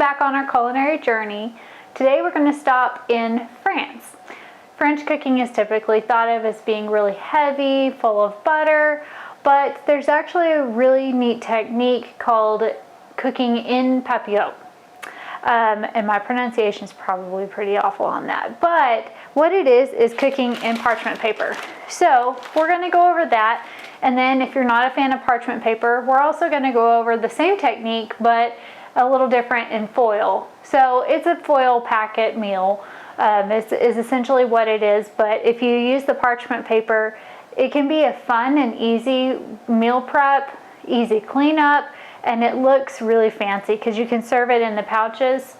back on our culinary journey. Today we're going to stop in France. French cooking is typically thought of as being really heavy, full of butter, but there's actually a really neat technique called cooking in papillote. And my pronunciation is probably pretty awful on that. But what it is cooking in parchment paper. So we're going to go over that. And then if you're not a fan of parchment paper, we're also going to go over the same technique, but a little different in foil. So it's a foil packet meal. Is essentially what it is. But if you use the parchment paper, it can be a fun and easy meal prep, easy cleanup. And it looks really fancy because you can serve it in the pouches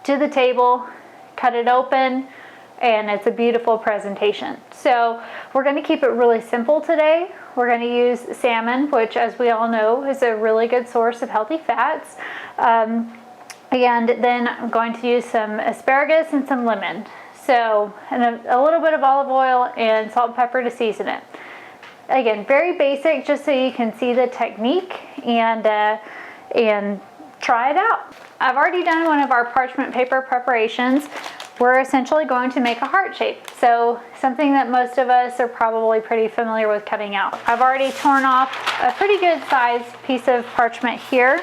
to the table, cut it open, and it's a beautiful presentation. So we're going to keep it really simple today. We're going to use salmon, which, as we all know, is a really good source of healthy fats. And then I'm going to use some asparagus and some lemon. So, and a little bit of olive oil and salt and pepper to season it. Again, very basic, just so you can see the technique and try it out. I've already done one of our parchment paper preparations. We're essentially going to make a heart shape. So something that most of us are probably pretty familiar with cutting out. I've already torn off a pretty good sized piece of parchment here.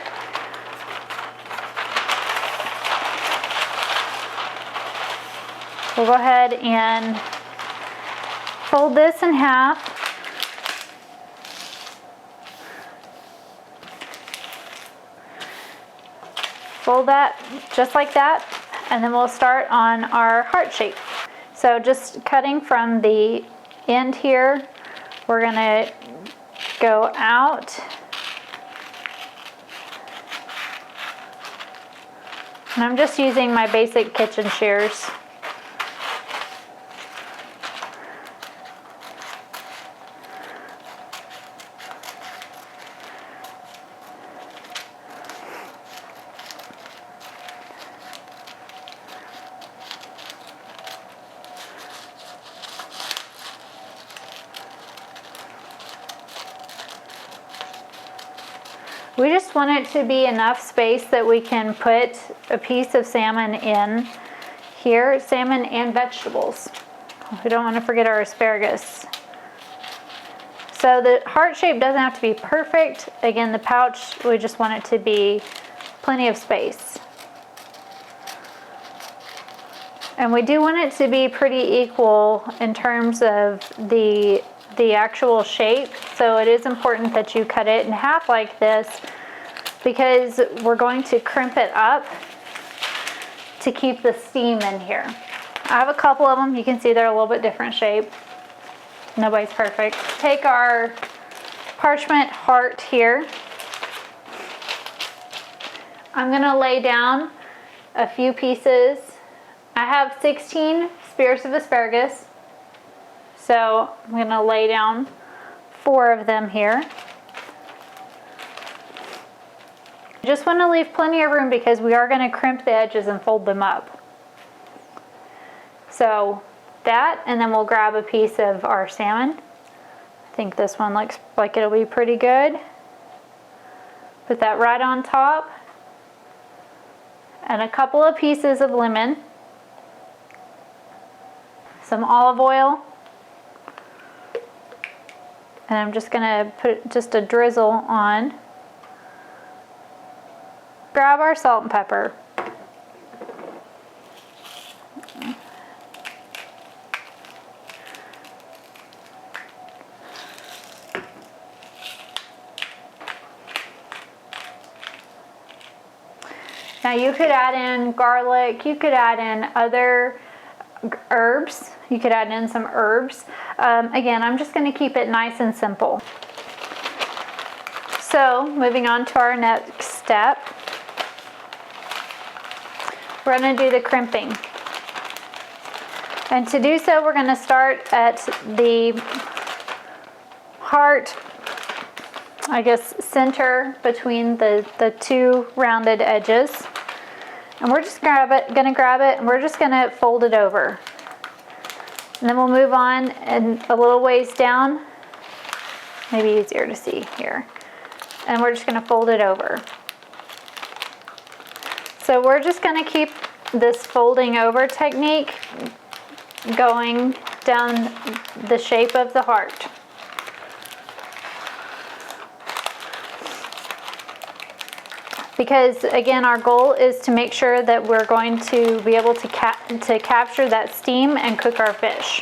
We'll go ahead and fold this in half. Fold that just like that, and then we'll start on our heart shape. So just cutting from the end here, we're gonna go out. And I'm just using my basic kitchen shears. We just want it to be enough space that we can put a piece of salmon in here, salmon and vegetables. We don't want to forget our asparagus. So the heart shape doesn't have to be perfect. Again, the pouch, we just want it to be plenty of space. And we do want it to be pretty equal in terms of the actual shape. So it is important that you cut it in half like this, because we're going to crimp it up to keep the steam in here. I have a couple of them. You can see they're a little bit different shape. Nobody's perfect. Take our parchment heart here. I'm gonna lay down a few pieces. I have 16 spears of asparagus. So I'm going to lay down 4 of them here. Just want to leave plenty of room because we are going to crimp the edges and fold them up. So that, and then we'll grab a piece of our salmon. I think this one looks like it'll be pretty good. Put that right on top. And a couple of pieces of lemon. Some olive oil. And I'm just going to put just a drizzle on. Grab our salt and pepper. Now you could add in garlic, you could add in other herbs. You could add in some herbs. Again, I'm just going to keep it nice and simple. So, moving on to our next step, we're going to do the crimping. And to do so, we're going to start at the heart, I guess, center between the 2 rounded edges. And we're just going to grab it, and we're just going to fold it over. And then we'll move on and a little ways down, maybe easier to see here. And we're just going to fold it over. So we're just going to keep this folding over technique going down the shape of the heart. Because again, our goal is to make sure that we're going to be able to capture that steam and cook our fish.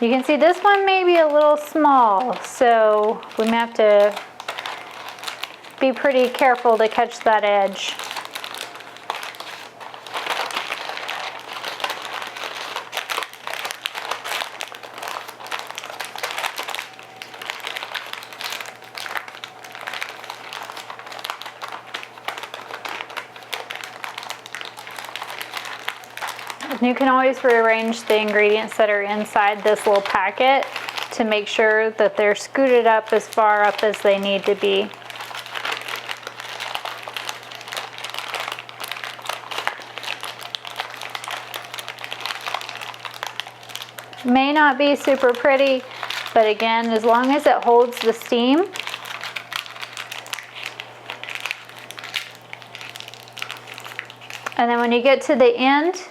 You can see this one may be a little small, so we may have to be pretty careful to catch that edge. You can always rearrange the ingredients that are inside this little packet to make sure that they're scooted up as far up as they need to be. May not be super pretty, but again, as long as it holds the steam, and then when you get to the end,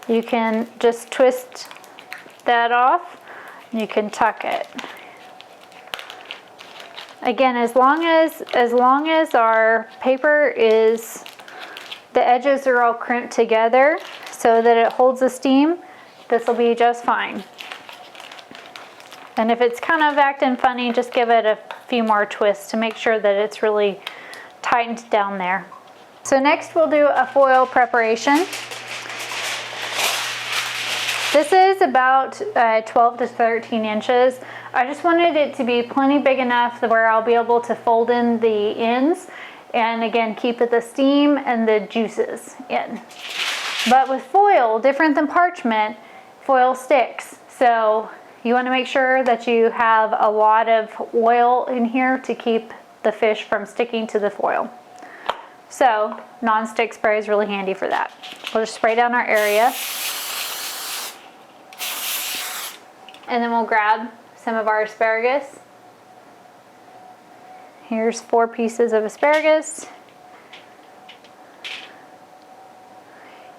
you can just twist that off, and you can tuck it. Again, as long as our paper is, the edges are all crimped together so that it holds the steam, this will be just fine. And if it's kind of acting funny, just give it a few more twists to make sure that it's really tightened down there. So next we'll do a foil preparation. This is about 12 to 13 inches. I just wanted it to be plenty big enough where I'll be able to fold in the ends and again keep the steam and the juices in. But with foil, different than parchment, foil sticks. So you want to make sure that you have a lot of oil in here to keep the fish from sticking to the foil. So non-stick spray is really handy for that. We'll just spray down our area. And then we'll grab some of our asparagus. Here's 4 pieces of asparagus.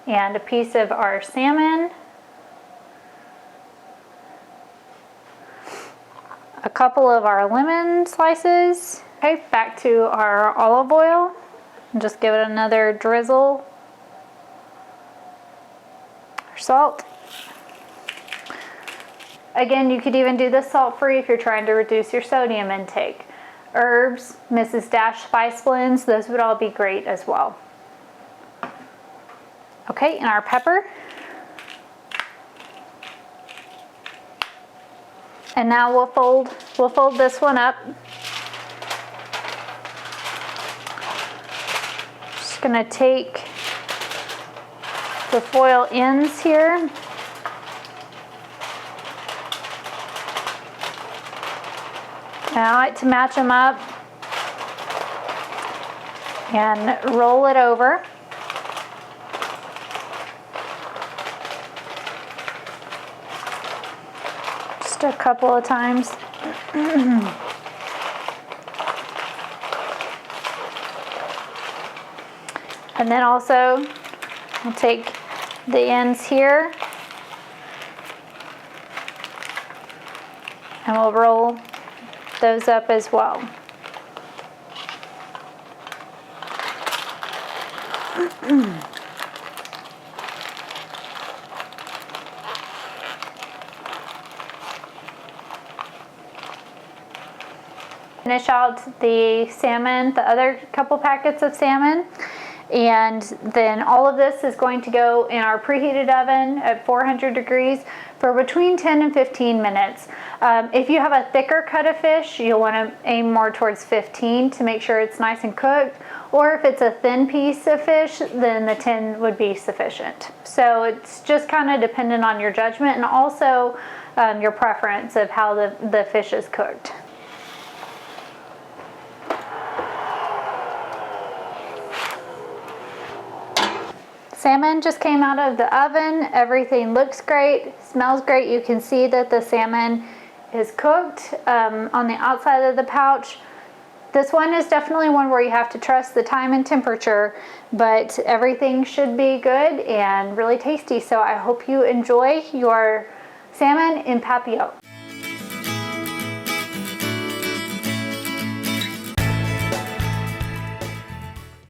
And a piece of our salmon. A couple of our lemon slices. Okay, back to our olive oil. And just give it another drizzle. Our salt. Again, you could even do this salt-free if you're trying to reduce your sodium intake. Herbs, Mrs. Dash spice blends, those would all be great as well. Okay, and our pepper. And now we'll fold this one up. Just gonna take the foil ends here. And I like to match them up and roll it over. Just a couple of times. And then also I'll take the ends here and we'll roll those up as well. Finish out the salmon, the other couple packets of salmon, and then all of this is going to go in our preheated oven at 400 degrees for between 10 and 15 minutes. If you have a thicker cut of fish, you'll want to aim more towards 15 to make sure it's nice and cooked. Or if it's a thin piece of fish, then the 10 would be sufficient. So it's just kind of dependent on your judgment and also your preference of how the fish is cooked. Salmon just came out of the oven. Everything looks great, smells great. You can see that the salmon is cooked on the outside of the pouch. This one is definitely one where you have to trust the time and temperature, but everything should be good and really tasty. So I hope you enjoy your salmon in Papillote.